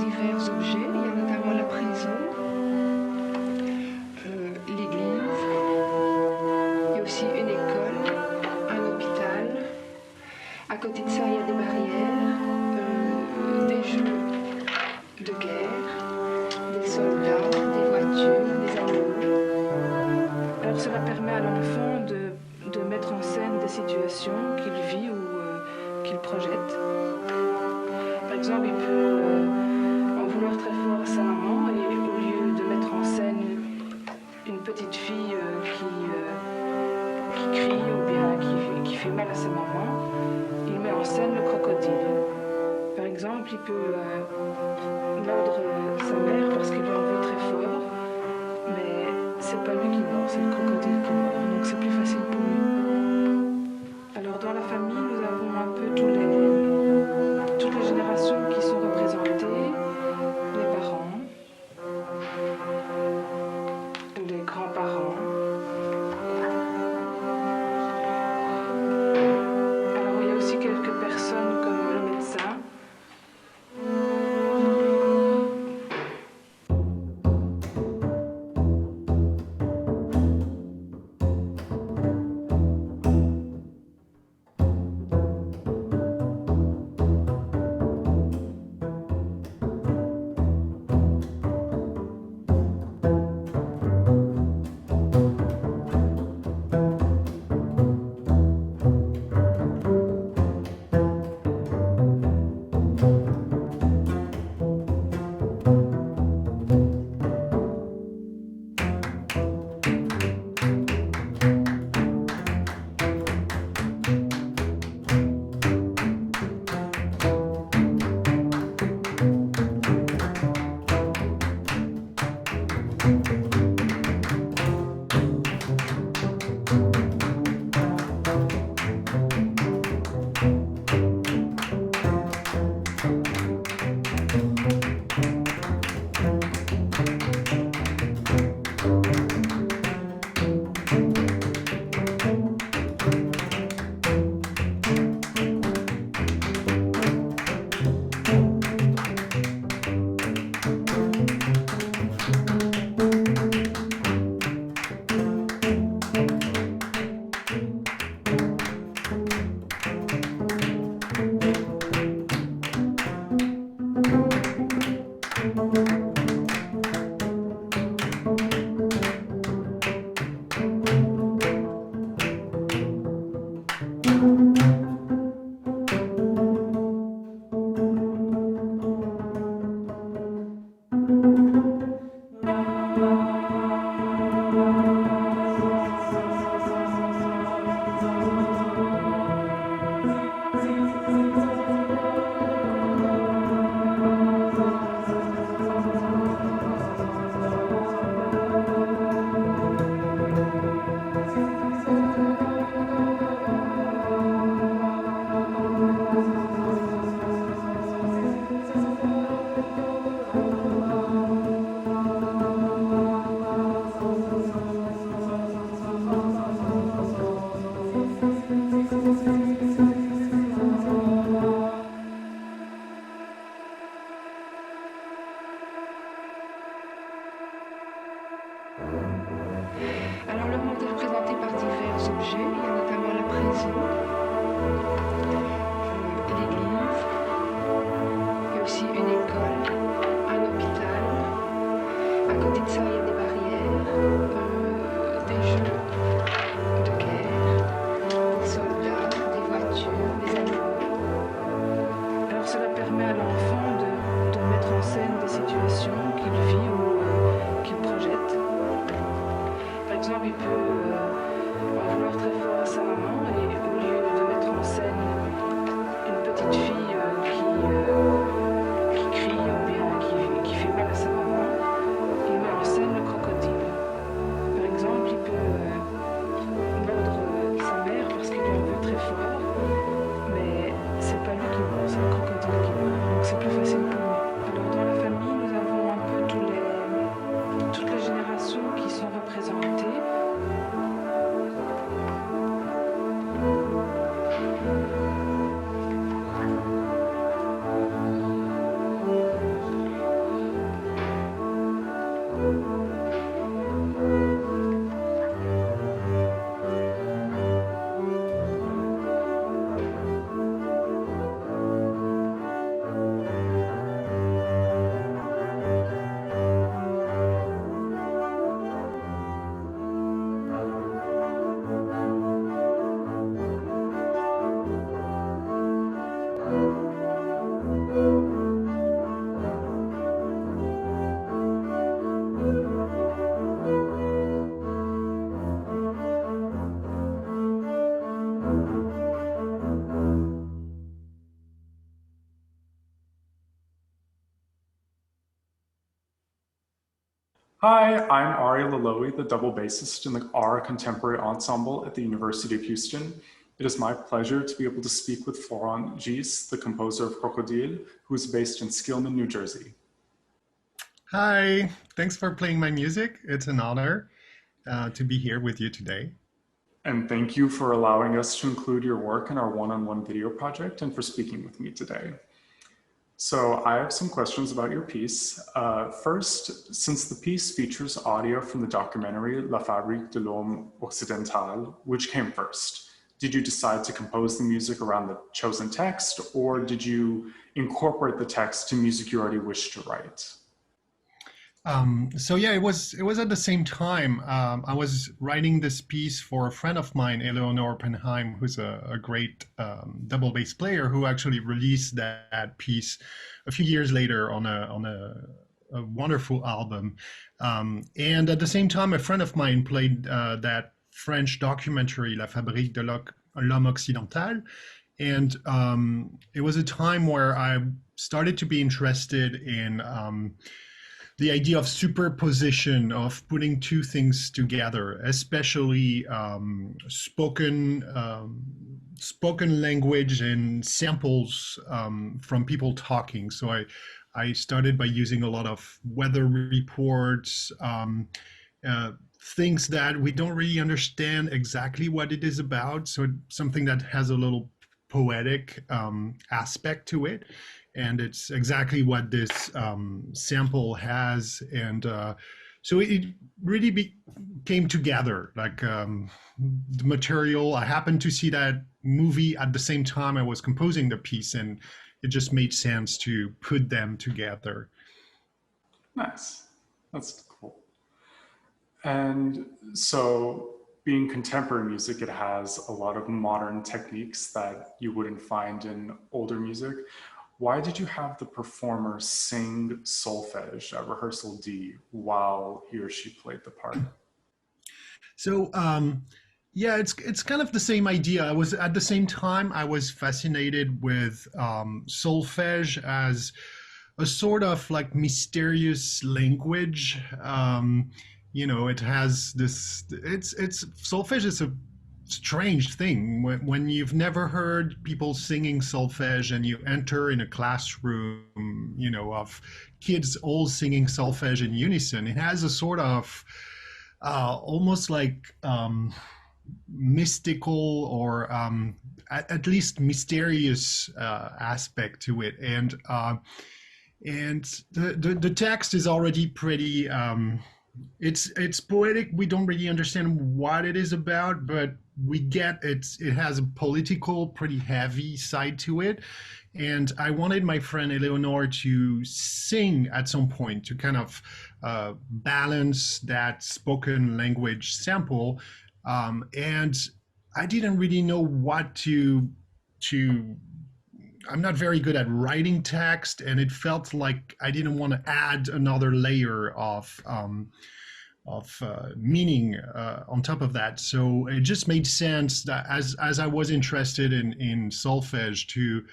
divers objets. Il y a notamment la prison, l'église, il y a aussi une école, un hôpital. À côté de ça, il y a des barrières, des jeux de guerre, des soldats, des voitures, des animaux. Alors cela permet à l'enfant de mettre en scène des situations qu'il vit ou qu'il projette. Par exemple, il peut en vouloir très fort à sa maman et au lieu de mettre en scène une petite fille qui crie ou bien qui fait mal à sa maman, il met en scène le crocodile. Par exemple, il peut mordre sa mère parce qu'il lui en veut très fort, mais c'est pas lui qui mord, c'est le crocodile qui mord, donc c'est plus facile pour lui. Alors dans la famille, nous avons un peu toutes les générations qui sont représentées, les parents, les grands-parents. Alors il y a aussi quelques personnes comme le médecin. Alors le monde est représenté par divers objets. Il y a notamment la prison, l'église, il y a aussi une école, un hôpital. À côté de ça, il y a des barrières, des jeux de guerre, des soldats, des voitures, des animaux. Alors cela permet à l'enfant de mettre en scène des situations qu'il vit ou qu'il projette. Par exemple, il peut en vouloir très fort à sa maman et au lieu de mettre en scène Hi, I'm Arya Loloee, the double bassist in the Aura Contemporary Ensemble at the University of Houston. It is my pleasure to be able to speak with Florent Ghys, the composer of Crocodile, who is based in Skillman, New Jersey. Hi, thanks for playing my music. It's an honor to be here with you today. And thank you for allowing us to include your work in our one-on-one video project and for speaking with me today. So I have some questions about your piece. First, since the piece features audio from the documentary La Fabrique de l'Homme Occidental, which came first? Did you decide to compose the music around the chosen text, or did you incorporate the text to music you already wished to write? So yeah, it was at the same time. I was writing this piece for a friend of mine, Eleanor Penheim, who's a great double bass player, who actually released that piece a few years later on a wonderful album. And at the same time, a friend of mine played that French documentary La Fabrique de l'Homme Occidental, and it was a time where I started to be interested in the idea of superposition, of putting two things together, especially spoken language and samples from people talking. So I started by using a lot of weather reports, uh, things that we don't really understand exactly what it is about. So something that has a little poetic aspect to it, and it's exactly what this sample has. And so it really came together, like the material. I happened to see that movie at the same time I was composing the piece, and it just made sense to put them together. Nice. That's cool. And so, being contemporary music, it has a lot of modern techniques that you wouldn't find in older music. Why did you have the performer sing solfege at rehearsal D while he or she played the part? So yeah, it's kind of the same idea. I was at the same time I was fascinated with solfege as a sort of like mysterious language. It has this. It's solfege is a strange thing when you've never heard people singing solfege and you enter in a classroom, of kids all singing solfege in unison. It has a sort of almost like mystical or at least mysterious aspect to it, and the text is already pretty. It's poetic. We don't really understand what it is about, but we get it has a political, pretty heavy side to it. And I wanted my friend Eleanor to sing at some point to kind of balance that spoken language sample. And I didn't really know what to I'm not very good at writing text, and it felt like I didn't want to add another layer of meaning on top of that. So it just made sense that as I was interested in solfege to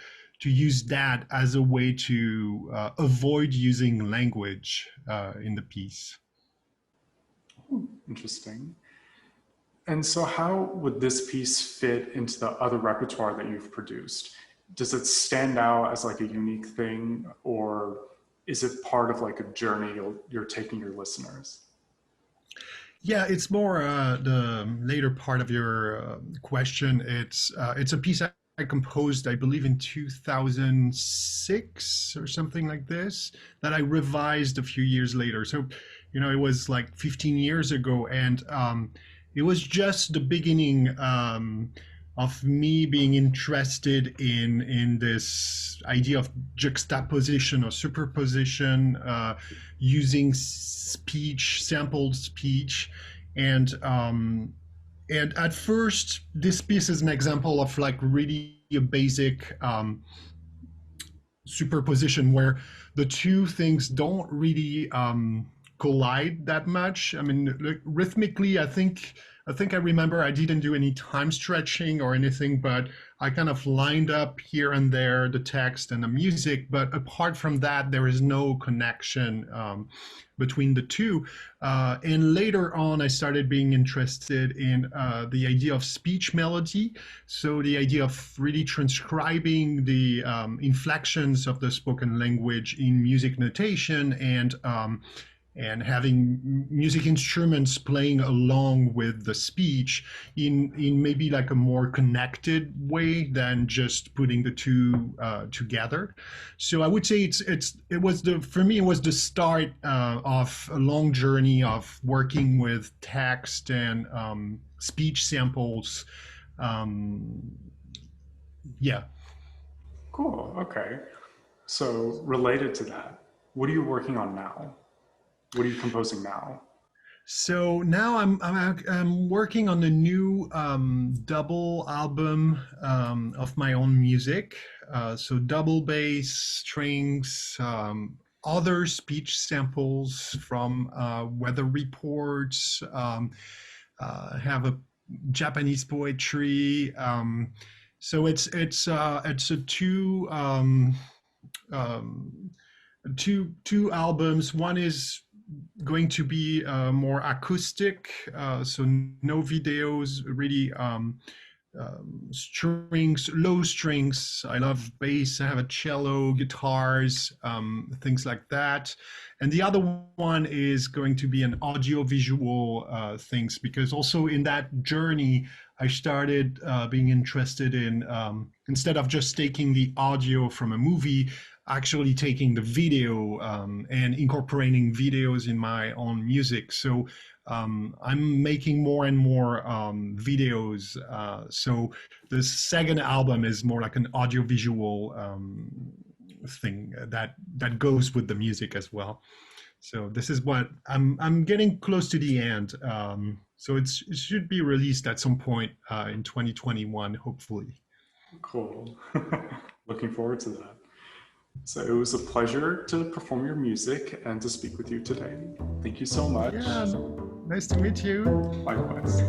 use that as a way to avoid using language in the piece. Interesting. And so, how would this piece fit into the other repertoire that you've produced? Does it stand out as like a unique thing, or is it part of like a journey you're taking your listeners? Yeah, it's more the later part of your question. It's a piece I composed, I believe, in 2006 or something like this, that I revised a few years later. So, it was like 15 years ago, and it was just the beginning. Of me being interested in this idea of juxtaposition or superposition, using speech, sampled speech, and and at first this piece is an example of like really a basic superposition where the two things don't really collide that much. I mean, rhythmically, I think I remember I didn't do any time stretching or anything, but I kind of lined up here and there the text and the music. But apart from that, there is no connection between the two. And later on, I started being interested in the idea of speech melody. So the idea of really transcribing the inflections of the spoken language in music notation and having music instruments playing along with the speech in maybe like a more connected way than just putting the two together. So I would say for me it was the start of a long journey of working with text and speech samples. Yeah. Cool. Okay. So related to that, what are you working on now? What are you composing now? So now I'm working on a new double album of my own music. So double bass, strings, other speech samples from weather reports. Have a Japanese poetry. So it's a two albums. One is going to be more acoustic, so no videos, really strings, low strings. I love bass. I have a cello, guitars, things like that. And the other one is going to be an audio-visual things, because also in that journey, I started being interested in, instead of just taking the audio from a movie, actually taking the video and incorporating videos in my own music. So I'm making more and more videos. So the second album is more like an audiovisual thing that goes with the music as well. So this is what I'm getting close to the end. So it should be released at some point in 2021, hopefully. Cool. Looking forward to that. So it was a pleasure to perform your music and to speak with you today. Thank you so much. Yeah, nice to meet you. Likewise.